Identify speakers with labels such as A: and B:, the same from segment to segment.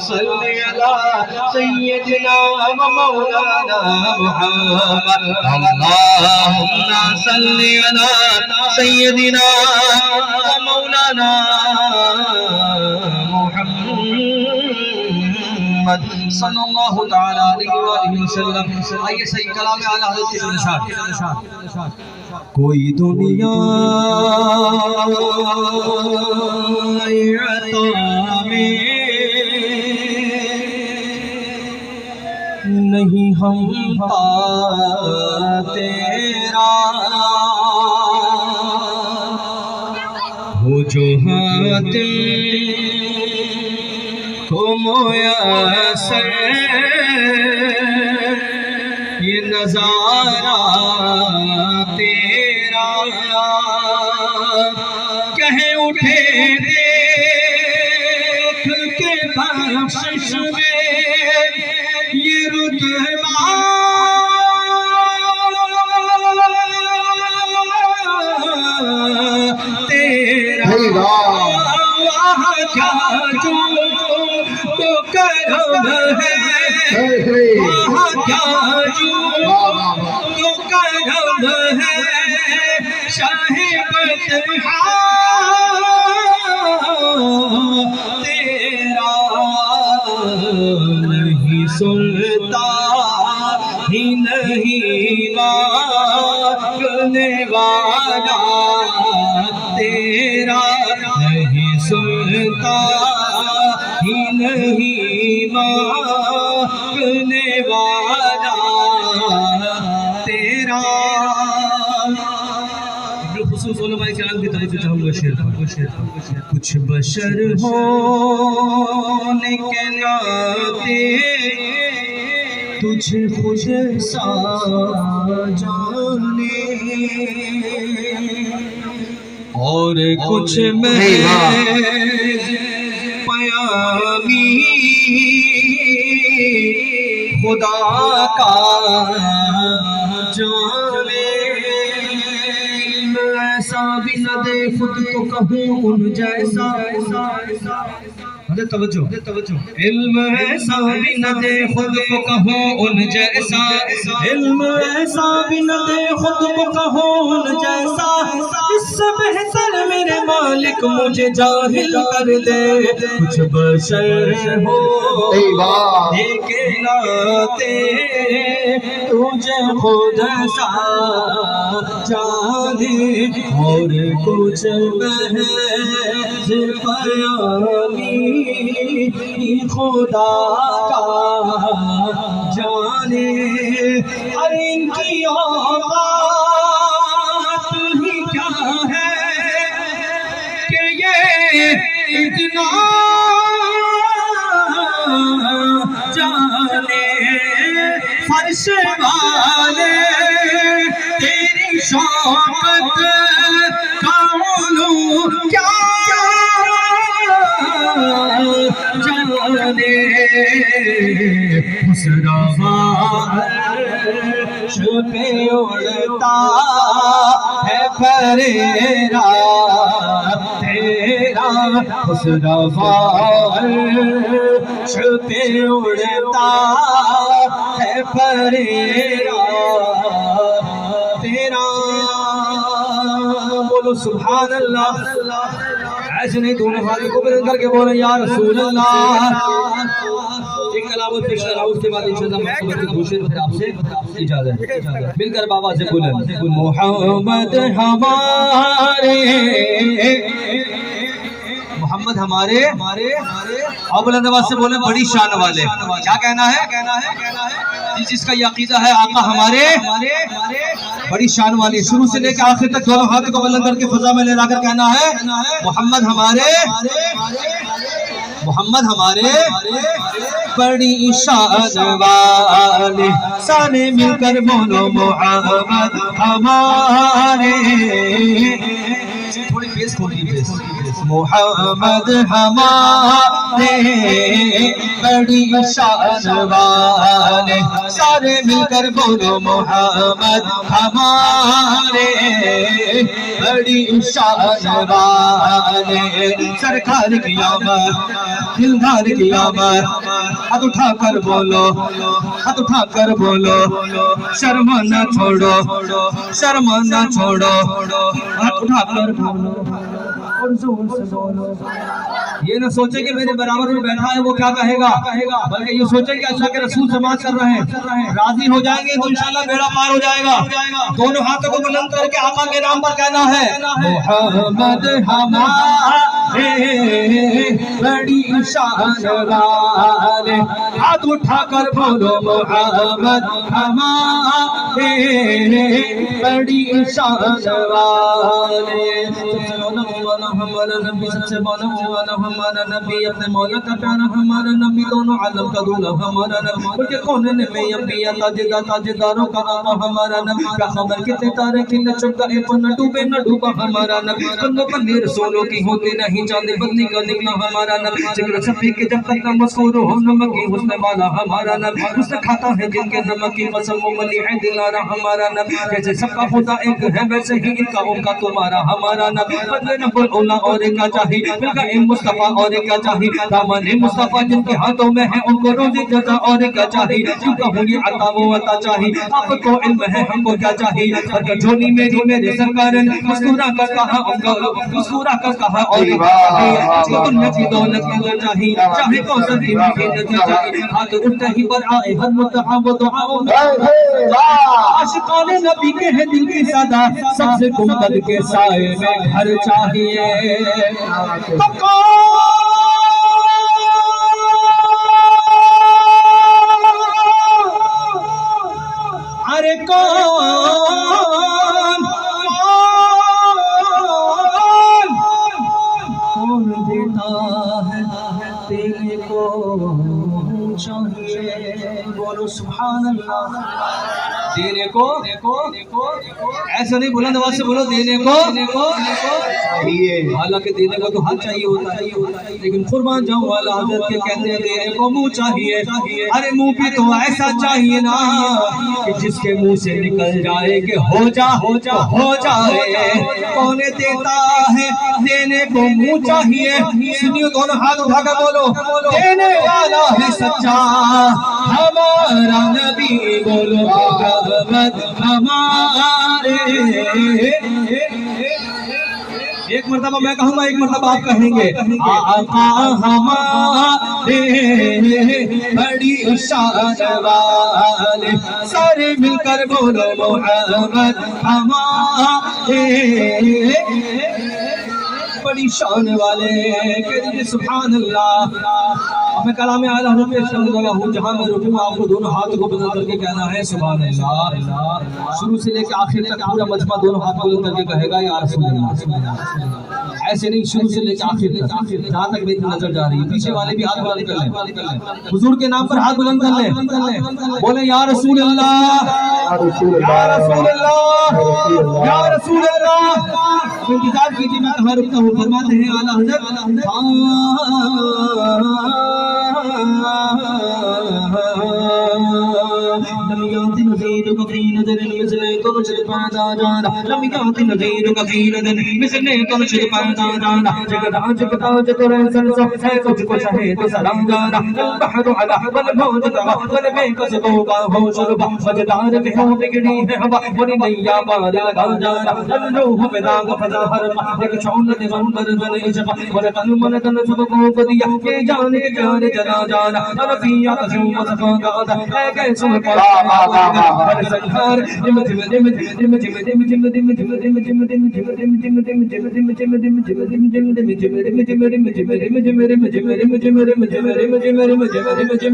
A: صل على سيدنا ومولانا محمد اللهم صل على سيدنا ومولانا محمد صلی اللہ تعالی علیہ وآلہ وسلم. آئیے صحیح کلام اعلی حضرت کے نشان. کوئی دنیا عطا میں نہیں ہم تیرا ہو جو حاتم کو میسر یہ نظارہ تیرا کہے اٹھے دیکھ کے بخشش میں یہ رتبہ تیرا وہاں کیا جو تو کرم ہے وہاں کیا جو تو کرم ہے شاہ بطحا تیرا نہیں سنتا ہی نہیں مانگنے والا تیرا نہیں سنتا ہی نہیں مانگنے والا تیرا. خصوص علماء کرام کی طرف سے چاہوں گا شعر کچھ بشر ہونے کے ناطے تجھے خود سا جانے اور کچھ محض پیامی خدا کا جانے. ایسا بھی نہ دے خود تو کہوں ان جیسا توجہ علم ایسا بھی نہ دے خود کو کہوں ان جیسا علم ایسا بھی نہ دے خود کو کہوں ان جیسا اس سے بہتر میرے مالک مجھے جاہل کر دے. کچھ بشر ہو کے ناتے تجھے خود سا جانے اور کچھ محض پیامی خدا کا جانے. ہر ان کی اوقات ہی کیا ہے کہ یہ اتنا جانے. فرش والے تیری شوقت کا علوم کیا جانے. حسرا عرش پہ اڑتا ہے پریرا تیرا حسرا عرش پہ اڑتا ہے پریرا تیرا. بولو سبحان اللہ. ایسے نہیں دونوں ہاتھوں کو بلند کر کے بولیں یا رسول اللہ. ایک کلام اور پیش کراؤ اس کے بعد انشاءاللہ مقصود کی دوسرے پھر آپ سے اجازت مل کر بابا سے بولیں محمد ہمارے محمد ہمارے اور بلند آواز سے بولیں بڑی شان والے. کیا کہنا ہے جس کا یہ عقیدہ ہے آقا ہمارے بڑی شان والی. شروع سے لے کے آخر تک دونوں ہاتھوں کو بلند کر کے فضا میں لہرا کر کہنا ہے محمد ہمارے بڑی شان والے. سارے مل کر بولو محمد ہمارے. تھوڑی بیس کھولی بیس محمد ہمارے بڑی شان والے سارے مل کر بولو محمد ہمارے بڑی شان والے سرکار کی آمد دلدار کی آمد ہاتھ اٹھا کر بولو ہاتھ اٹھا کر بولو شرم نہ چھوڑو شرم نہ چھوڑو ہاتھ اٹھا کر بولو اور زور سے بولو یہ نہ سوچے کہ میرے برابر میں بیٹھا ہے وہ کیا کہے گا بلکہ یہ سوچے کہ اللہ کے رسول سماعت کر رہے ہیں راضی ہو جائیں گے تو انشاءاللہ بیڑا پار ہو جائے گا دونوں ہاتھوں کو بلند کر کے آقا کے نام پر کہنا ہے محمد ہمارے بڑی شان والے ہاتھ اٹھا کر بولو محمد ہمارے بڑی شان والے ہمارا نبی سب سے بولا والا ہمارا نبی اپنے مولا کا پیارا ہمارا نبی دونوں عالم کا دولا ہمارا نبی بلکہ کون نے میں انبیاء تاجداروں کا آقا ہمارا نبی کیا خبر کتنے تارے کی نہ چمکا اے پر نہ ڈوبے نہ ڈوبا ہمارا نبی کندھوں پر نیر رسولوں کی ہوتی نہیں چاندی بدلی کا نکلا ہمارا نبی ذکر صفی کے جب تک نہ مذکور ہو نمک کی حسن والا ہمارا نبی حسن کھاتا ہے جن کے نمک کی قسم و ملی ہے دلارا ہمارا نبی جیسے سب کا خدا ایک ہے ویسے ہی ان کا تمہارا ہمارا نبی بدلے نہ اولا اور کیا چاہیے ملکہ مصطفیٰ اور کیا چاہیے دامن مصطفیٰ جن کے ہاتھوں میں ہے ان کو روزی جزا اور کیا چاہیے جو کہوں گی عطا وہ عطا چاہیے آپ کو علم ہے ہم کو کیا چاہیے اگر جھولی میری میرے سرکار نے مسکرا کر کہا ان کا مسکرا کر کہا اور دنیا کی دولت کی چاہیے چاہے کون سا دین کی نظر چاہیے ہاتھ اٹھتے ہی پر آئے ہر متحا وہ دعاؤں میں عاشقان نبی کے ہے دل کی صدا سب سے گنبد کے سائے میں گھر چاہیے ارے کون دیتا ہے تیرے کو چاہیے بولو سبحان اللہ دینے کو ایسا نہیں بلند آواز سے بولو دینے کو چاہیے حالانکہ دینے کو تو حق چاہیے ہوتا ہے لیکن قربان جاؤں والا حضرت کے کہتے ہیں دینے کو منہ چاہیے ارے منہ بھی تو ایسا چاہیے نا کہ جس کے منہ سے نکل جائے کہ ہو جائے کون دیتا ہے دینے کو منہ چاہیے سنیو دونوں ہاتھ اٹھا کر بولو دینے والا ہے سچا ہمارا نبی بولو محمد ہمارے ایک مرتبہ میں کہوں گا ایک مرتبہ آپ کہیں گے آقا ہمارے بڑی شان والے سارے مل کر بولو محمد ہمارے بڑی شان والے کہتے سبحان اللہ میں کلام اعلی حضرت پیش کرنے لگا ہوں جہاں میں رکوں آپ کو دونوں ہاتھ کو بلند کر کے کہنا ہے سبحان اللہ شروع سے لے کے آخر تک پورا مجمع دونوں ہاتھ بلند کر کے کہے گا یا رسول اللہ ایسے نہیں شروع سے لے کے آخر تک جہاں تک میری نظر جا رہی ہے پیچھے والے بھی ہاتھ بلند کر لیں حضور کے نام پر ہاتھ بلند کر لیں بولیں یا رسول اللہ یا رسول اللہ یا رسول اللہ انتظار کیجیے میں کہاں رکتا ہوں فرماتے ہیں اعلیٰ حضرت لم يأت نذير في نذر مثل ترشد پیدا جانا لم يأت نذير في نذر مثل ترشد پیدا جانا جگدا جگدا جگر سلسل ہے تجھ کو چاہے تو سلام جانا البحر على والموج تغا والبے کسبوں کا ہو شربا وجدار پہ ہو بگڑی ہے ہوا بنی نیا پار لگا جانا الروح پہ داغ فضا حرما ایک شعلت غنبر بن عجبا ولتن من تن سب کو قدیا کہ جانے جنا جانا رفیع قسم وصفا قادا اے کیسو سنہار جم جم جم جم جم جم جم جم جم جم جم جم جم جم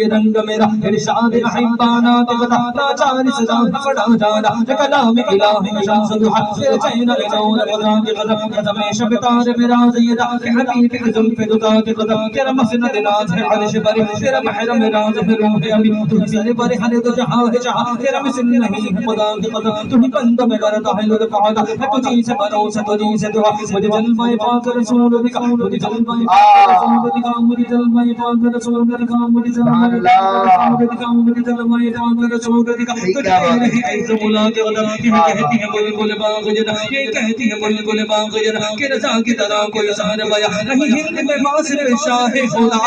A: رنگ میرا ارشاد احبانا تغدا ناچار سلام پڑا جانا کلام الہ شمس ضحا چین نور غزان غزم قدم شب تار میرا زیدہ حبیب کی زلف دتا کے قدم تیرا مسند ناز ہے عرش پر تیرا محرم راز ہے روح ابھی تو سارے پر ہر دو جہاں ہے جہاں تیرا مثل نہیں ہے خدا کے قدم تو ہی بندہ میں کرتا ہے لطف عطا ہے تجھی سے بھروسہ تجھی سے دعا مجھے جلوہ پاک رسول دکھا مجھے جلوہ پاک رسول دکھا مجھے جلوہ پاک رسول دکھا مجھے جلوہ پاک رسول دکھا مجھے جلوہ پاک رسول دکھا تجھے نہیں ایسا ملا کے قدم یہ کہتی ہے بلبل باغ جنا یہ کہتی ہے بلبل باغ جنا کہ رضا کی طرح کوئی سار بیا نہیں ہند میں واسف شاہ خدا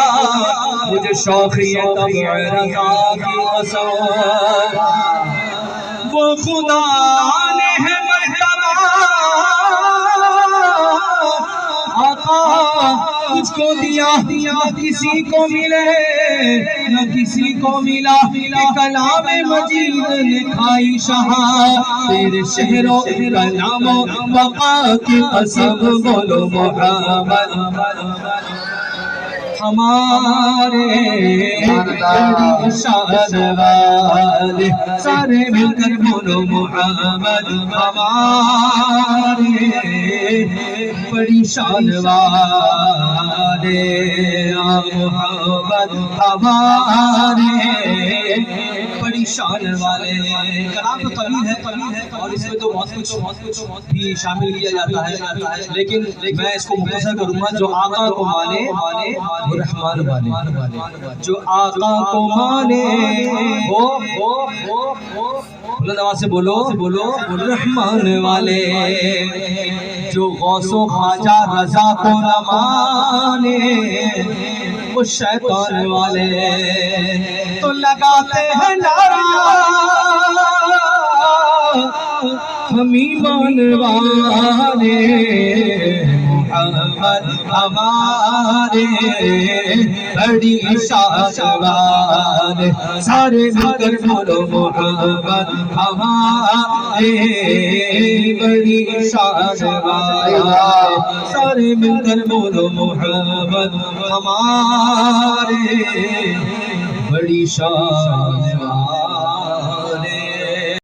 A: مجھے شوقی طبع رضا کی قسم وہ خدا نے ہے مرتبہ آقا کچھ کو دیا نہ کسی کو ملے نہ کسی کو ملا کلام مجید نے کھائی شہا تیرے شہر و کلام و بقا کی قسم بولو محمد ہمارے بڑی شان والے سارے مل کر بولو محمد ہمارے بڑی شان والے محمد ہمارے بڑی شان والے کلام تو طویل ہے اور اس میں تو بہت کچھ بھی شامل کیا جاتا ہے لیکن میں اس کو مختصر کروں گا جو آقا کو مانے وہ رحمان والے جو آقا کو مانے وہ بلند آواز سے بولو رحمان والے جو غوث و خواجہ رضا کو نہ مانے وہ شیطان والے تو لگاتے ہیں نعرہ ہم ایمان والے محمد ہمارے بڑی شان والے سارے مل کر بولو محمد ہمارے بڑی شان والے سارے مل کر بولو محمد ہمارے بڑی شان والے